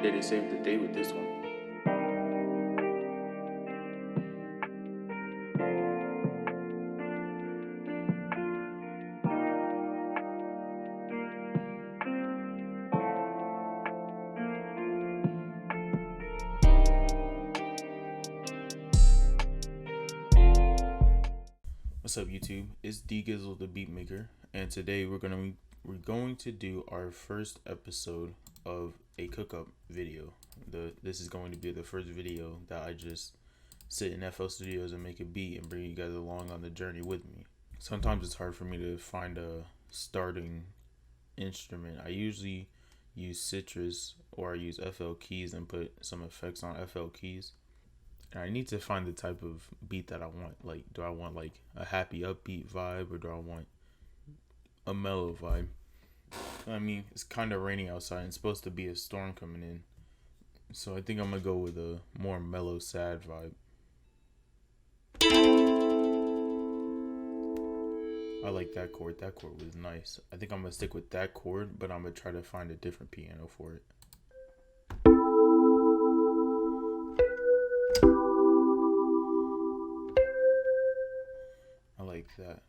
They didn't save the day with this one. What's up, YouTube? It's D Gizzle the Beat Maker, and today we're going to do our first episode of a Cookup video. This is going to be the first video that I just sit in FL Studios and make a beat and bring you guys along on the journey with me. Sometimes it's hard for me to find a starting instrument. I usually use Citrus or I use FL Keys and put some effects on FL Keys. And I need to find the type of beat that I want. Like, do I want like a happy upbeat vibe or do I want a mellow vibe? I mean, it's kind of raining outside and it's supposed to be a storm coming in. So I think I'm going to go with a more mellow, sad vibe. I like that chord. That chord was nice. I think I'm going to stick with that chord, but I'm going to try to find a different piano for it. I like that.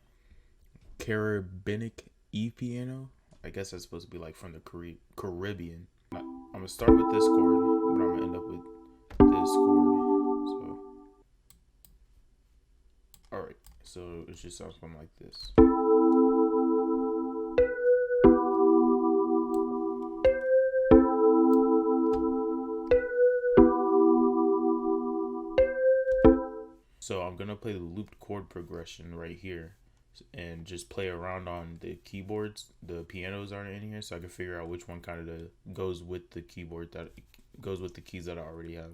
Caribbean E piano. I guess that's supposed to be like from the Caribbean. I'm gonna start with this chord, but I'm gonna end up with this chord. So, all right. So it just sounds something like this. So I'm gonna play the looped chord progression right here and just play around on the keyboards. The pianos aren't in here, so I can figure out which one kind of goes with the keyboard, that goes with the keys that I already have.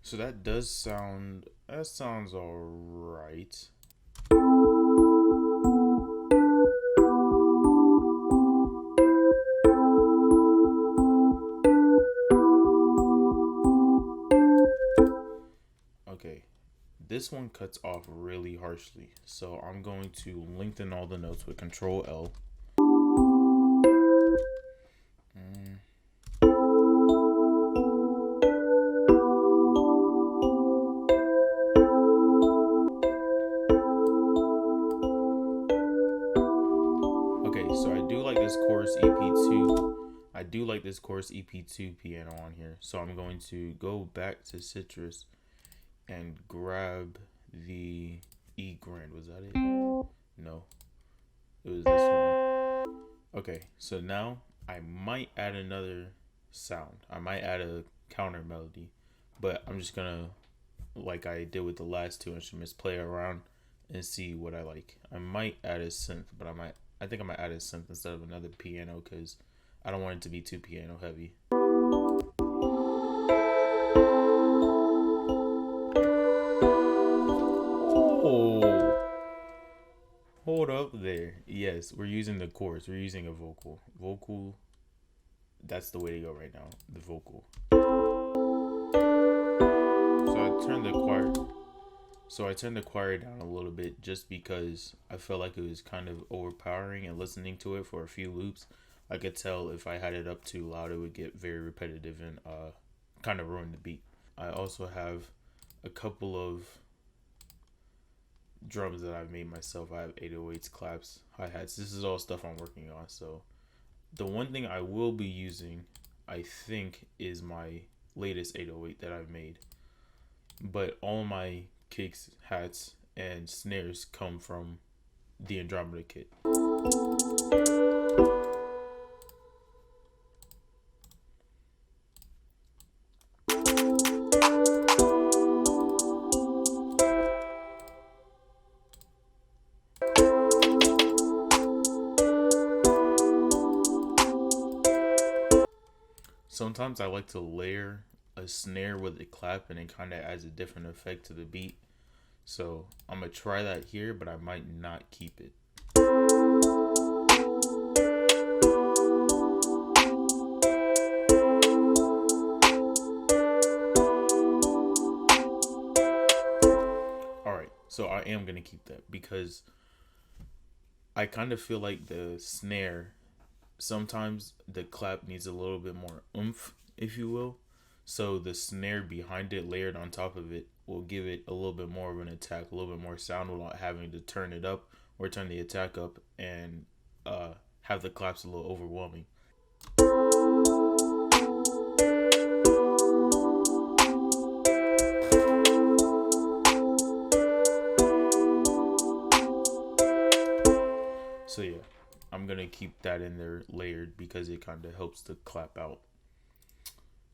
So that sounds all right. Okay, this one cuts off really harshly, so I'm going to lengthen all the notes with Control L. So I do like this chorus EP2. I do like this chorus EP2 piano on here. So I'm going to go back to Citrus and grab the E grand. Was that it? No. It was this one. Okay, so now I might add another sound. I might add a counter melody. But I'm just gonna, like I did with the last two instruments, play around and see what I like. I might add a synth, but I think I'm gonna add a synth instead of another piano because I don't want it to be too piano heavy. Oh, hold up there. Yes, we're using the chorus. We're using a vocal. Vocal. That's the way to go right now. The vocal. So I turned the choir down a little bit just because I felt like it was kind of overpowering, and listening to it for a few loops, I could tell if I had it up too loud, it would get very repetitive and kind of ruin the beat. I also have a couple of drums that I've made myself. I have 808s, claps, hi-hats. This is all stuff I'm working on. So the one thing I will be using, I think, is my latest 808 that I've made. But all my kicks, hats, and snares come from the Andromeda kit. Sometimes I like to layer a snare with a clap, and it kind of adds a different effect to the beat. So I'm gonna try that here, but I might not keep it. So I am gonna keep that because I kind of feel like the snare, sometimes the clap needs a little bit more oomph, if you will. So the snare behind it, layered on top of it, will give it a little bit more of an attack, a little bit more sound without having to turn it up or turn the attack up and have the claps a little overwhelming. So yeah, I'm gonna keep that in there layered because it kind of helps the clap out.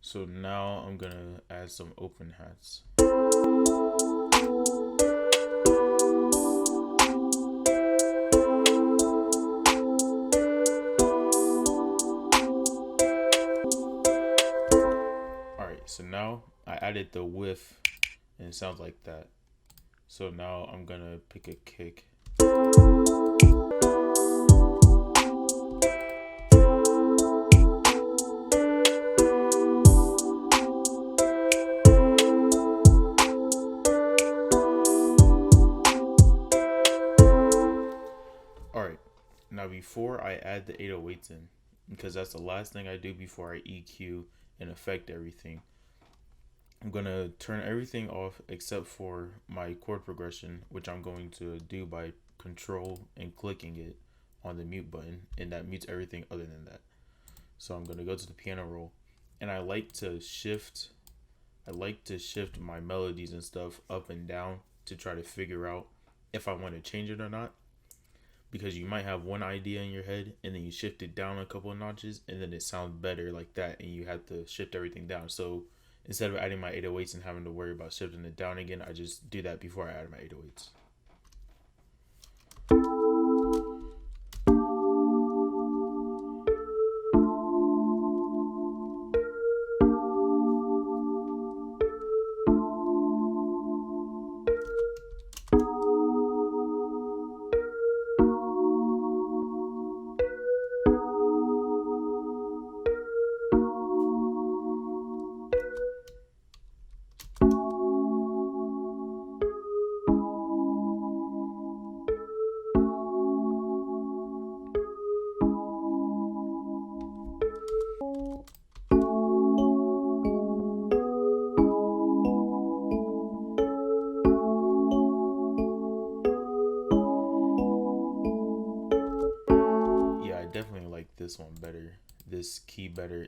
So now I'm gonna add some open hats. Alright, so now I added the whiff and it sounds like that. So now I'm gonna pick a kick. Alright, now before I add the 808s in, because that's the last thing I do before I EQ and affect everything, I'm going to turn everything off except for my chord progression, which I'm going to do by control and clicking it on the mute button, and that mutes everything other than that. So I'm going to go to the piano roll, and I like to shift my melodies and stuff up and down to try to figure out if I want to change it or not. Because you might have one idea in your head and then you shift it down a couple of notches and then it sounds better like that, and you have to shift everything down. So instead of adding my 808s and having to worry about shifting it down again, I just do that before I add my 808s. Definitely like this one better, this key better.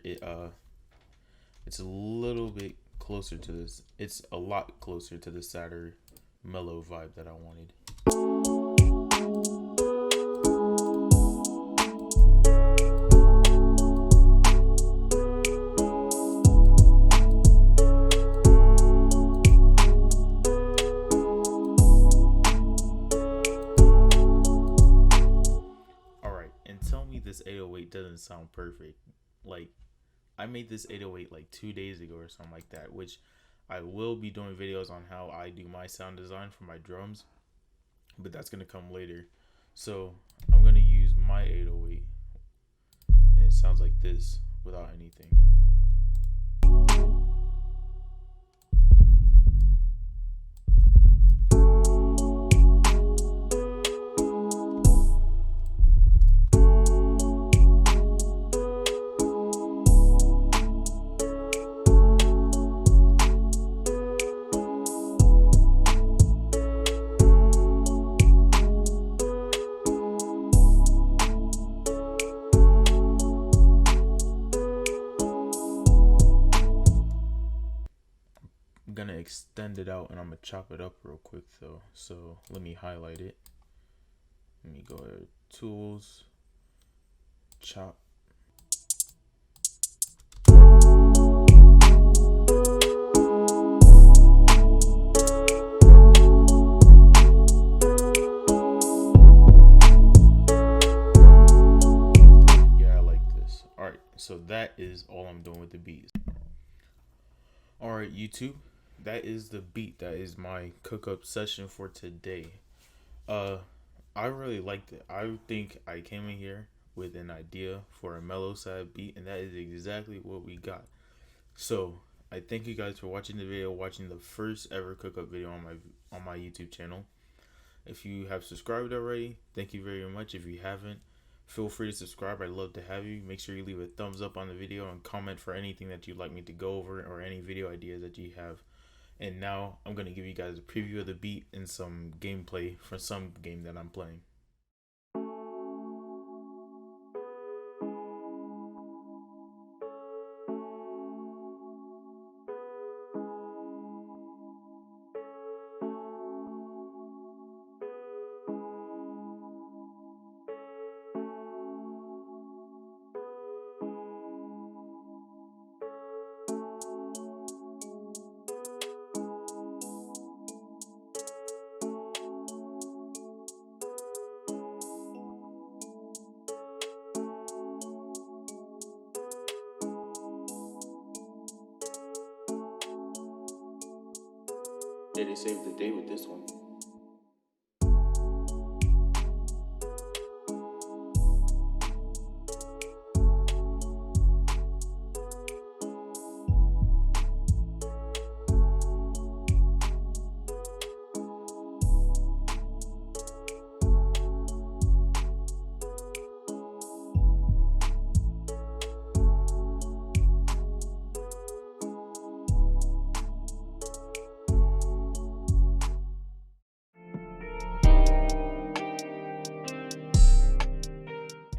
It's a little bit closer to this, it's a lot closer to the sadder mellow vibe that I wanted. This 808 doesn't sound perfect. Like, I made this 808 like 2 days ago or something like that, which I will be doing videos on how I do my sound design for my drums, but that's gonna come later. So I'm gonna use my 808 and it sounds like this without anything. I'm gonna extend it out and I'm gonna chop it up real quick though. So let me highlight it. Let me go to tools, chop. Yeah, I like this. Alright, so that is all I'm doing with the beats. Alright, YouTube, that is the beat. That is my Cookup session for today. I really liked it. I think I came in here with an idea for a mellow side beat, and that is exactly what we got. So I thank you guys for watching the video, watching the first ever Cookup video on my YouTube channel. If you have subscribed already, thank you very much. If you haven't, feel free to subscribe. I'd love to have you. Make sure you leave a thumbs up on the video and comment for anything that you'd like me to go over or any video ideas that you have. And now I'm going to give you guys a preview of the beat and some gameplay for some game that I'm playing. Did they save the day with this one?